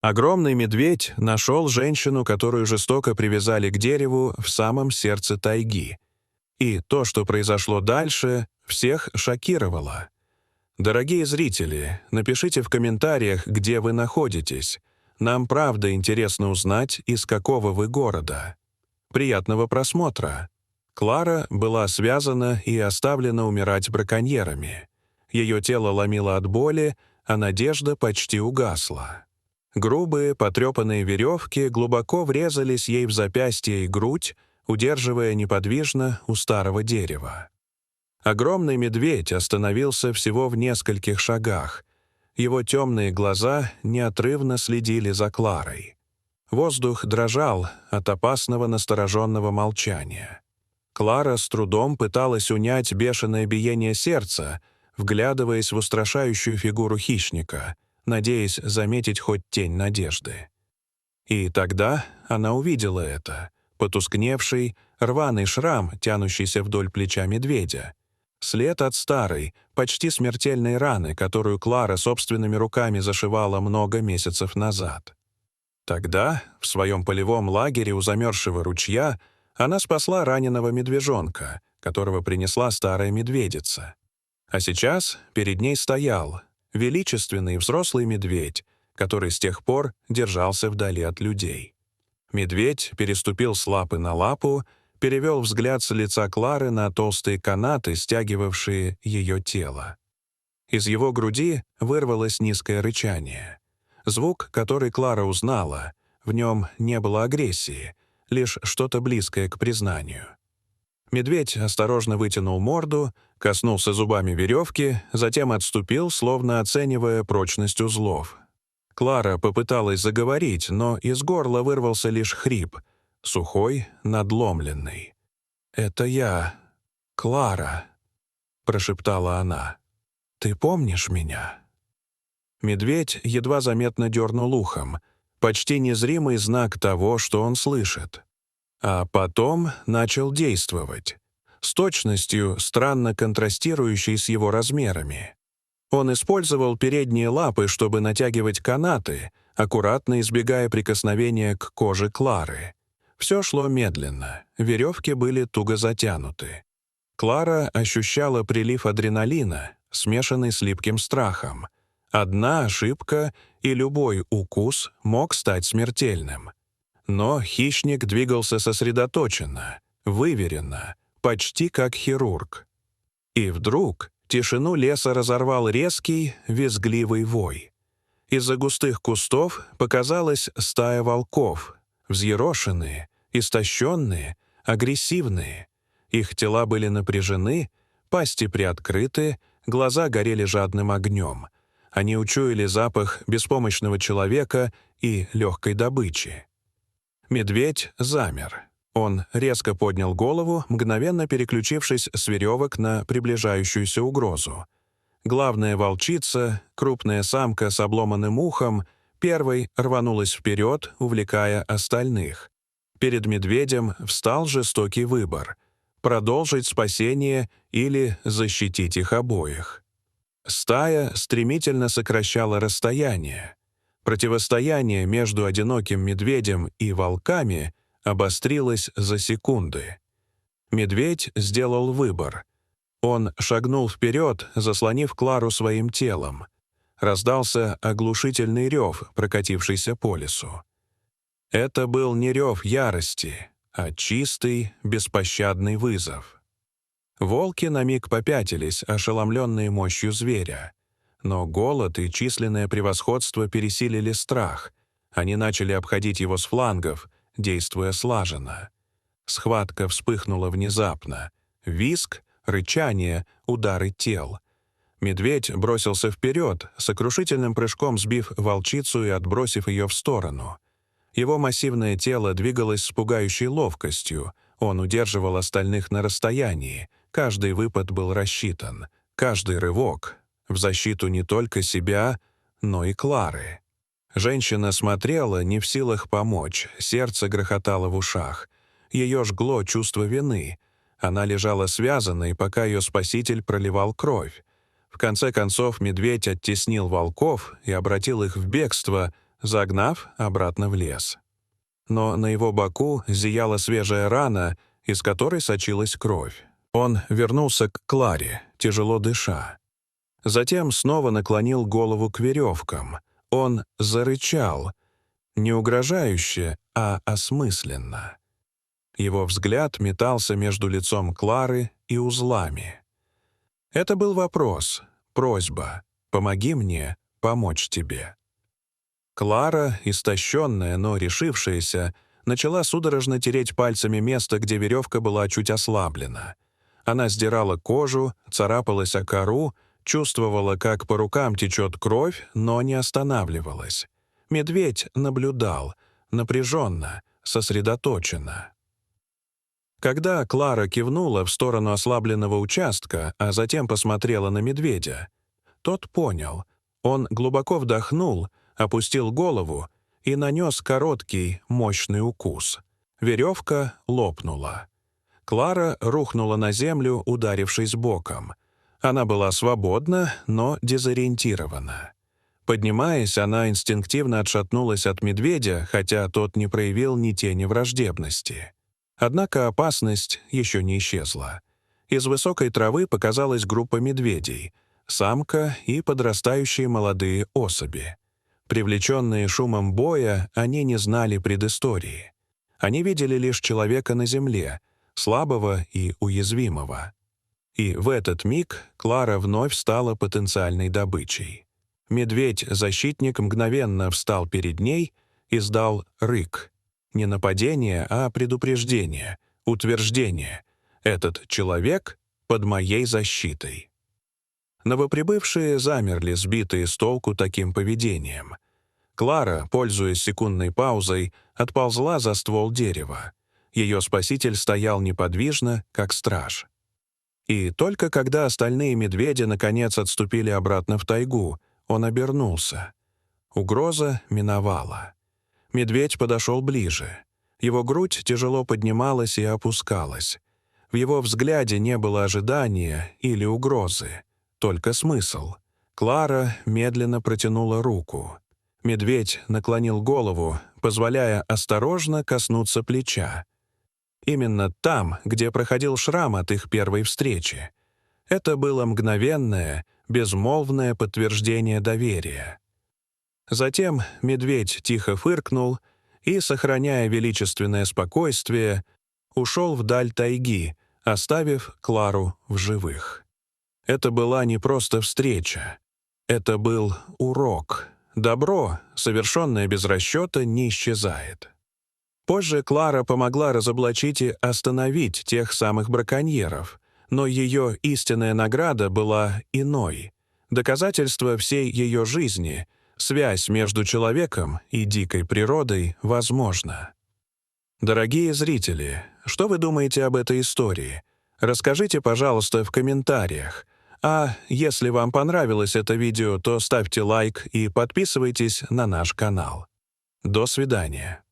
Огромный медведь нашел женщину, которую жестоко привязали к дереву в самом сердце тайги. И то, что произошло дальше, всех шокировало. Дорогие зрители, напишите в комментариях, где вы находитесь. Нам правда интересно узнать, из какого вы города. Приятного просмотра. Клара была связана и оставлена умирать браконьерами. Ее тело ломило от боли, а надежда почти угасла. Грубые, потрепанные веревки глубоко врезались ей в запястье и грудь, удерживая неподвижно у старого дерева. Огромный медведь остановился всего в нескольких шагах. Его темные глаза неотрывно следили за Кларой. Воздух дрожал от опасного настороженного молчания. Клара с трудом пыталась унять бешеное биение сердца, вглядываясь в устрашающую фигуру хищника, надеясь заметить хоть тень надежды. И тогда она увидела это — потускневший, рваный шрам, тянущийся вдоль плеча медведя. След от старой, почти смертельной раны, которую Клара собственными руками зашивала много месяцев назад. Тогда, в своем полевом лагере у замерзшего ручья, она спасла раненого медвежонка, которого принесла старая медведица. А сейчас перед ней стоял величественный взрослый медведь, который с тех пор держался вдали от людей. Медведь переступил с лапы на лапу, перевел взгляд с лица Клары на толстые канаты, стягивавшие ее тело. Из его груди вырвалось низкое рычание. Звук, который Клара узнала, в нем не было агрессии, лишь что-то близкое к признанию. Медведь осторожно вытянул морду, коснулся зубами веревки, затем отступил, словно оценивая прочность узлов. Клара попыталась заговорить, но из горла вырвался лишь хрип, сухой, надломленный. «Это я, Клара», — прошептала она. «Ты помнишь меня?» Медведь едва заметно дернул ухом, почти незримый знак того, что он слышит. А потом начал действовать, с точностью, странно контрастирующей с его размерами. Он использовал передние лапы, чтобы натягивать канаты, аккуратно избегая прикосновения к коже Клары. Все шло медленно, веревки были туго затянуты. Клара ощущала прилив адреналина, смешанный с липким страхом. Одна ошибка, и любой укус мог стать смертельным. Но хищник двигался сосредоточенно, выверенно, почти как хирург. И вдруг тишину леса разорвал резкий, визгливый вой. Из-за густых кустов показалась стая волков, взъерошенные, истощенные, агрессивные. Их тела были напряжены, пасти приоткрыты, глаза горели жадным огнем. Они учуяли запах беспомощного человека и легкой добычи. Медведь замер. Он резко поднял голову, мгновенно переключившись с веревок на приближающуюся угрозу. Главная волчица, крупная самка с обломанным ухом, первой рванулась вперед, увлекая остальных. Перед медведем встал жестокий выбор — продолжить спасение или защитить их обоих. Стая стремительно сокращала расстояние. Противостояние между одиноким медведем и волками обострилось за секунды. Медведь сделал выбор. Он шагнул вперед, заслонив Клару своим телом. Раздался оглушительный рев, прокатившийся по лесу. Это был не рев ярости, а чистый, беспощадный вызов. Волки на миг попятились, ошеломленные мощью зверя. Но голод и численное превосходство пересилили страх. Они начали обходить его с флангов, действуя слаженно. Схватка вспыхнула внезапно. Визг, рычание, удары тел. Медведь бросился вперед, сокрушительным прыжком сбив волчицу и отбросив ее в сторону. Его массивное тело двигалось с пугающей ловкостью. Он удерживал остальных на расстоянии. Каждый выпад был рассчитан, каждый рывок в защиту не только себя, но и Клары. Женщина смотрела, не в силах помочь, сердце грохотало в ушах. Ее жгло чувство вины. Она лежала связанной, пока ее спаситель проливал кровь. В конце концов медведь оттеснил волков и обратил их в бегство, загнав обратно в лес. Но на его боку зияла свежая рана, из которой сочилась кровь. Он вернулся к Кларе, тяжело дыша. Затем снова наклонил голову к веревкам. Он зарычал, не угрожающе, а осмысленно. Его взгляд метался между лицом Клары и узлами. Это был вопрос, просьба: «Помоги мне помочь тебе». Клара, истощенная, но решившаяся, начала судорожно тереть пальцами место, где веревка была чуть ослаблена. Она сдирала кожу, царапалась о кору, чувствовала, как по рукам течет кровь, но не останавливалась. Медведь наблюдал, напряженно, сосредоточенно. Когда Клара кивнула в сторону ослабленного участка, а затем посмотрела на медведя, тот понял. Он глубоко вдохнул, опустил голову и нанес короткий, мощный укус. Веревка лопнула. Клара рухнула на землю, ударившись боком. Она была свободна, но дезориентирована. Поднимаясь, она инстинктивно отшатнулась от медведя, хотя тот не проявил ни тени враждебности. Однако опасность еще не исчезла. Из высокой травы показалась группа медведей, самка и подрастающие молодые особи. Привлеченные шумом боя, они не знали предыстории. Они видели лишь человека на земле, слабого и уязвимого. И в этот миг Клара вновь стала потенциальной добычей. Медведь-защитник мгновенно встал перед ней и издал рык. Не нападение, а предупреждение, утверждение. Этот человек под моей защитой. Новоприбывшие замерли, сбитые с толку таким поведением. Клара, пользуясь секундной паузой, отползла за ствол дерева. Ее спаситель стоял неподвижно, как страж. И только когда остальные медведи наконец отступили обратно в тайгу, он обернулся. Угроза миновала. Медведь подошел ближе. Его грудь тяжело поднималась и опускалась. В его взгляде не было ожидания или угрозы, только смысл. Клара медленно протянула руку. Медведь наклонил голову, позволяя осторожно коснуться плеча. Именно там, где проходил шрам от их первой встречи. Это было мгновенное, безмолвное подтверждение доверия. Затем медведь тихо фыркнул и, сохраняя величественное спокойствие, ушел вдаль тайги, оставив Клару в живых. Это была не просто встреча. Это был урок. Добро, совершенное без расчета, не исчезает. Позже Клара помогла разоблачить и остановить тех самых браконьеров, но ее истинная награда была иной. Доказательство всей ее жизни — связь между человеком и дикой природой возможна. Дорогие зрители, что вы думаете об этой истории? Расскажите, пожалуйста, в комментариях. А если вам понравилось это видео, то ставьте лайк и подписывайтесь на наш канал. До свидания.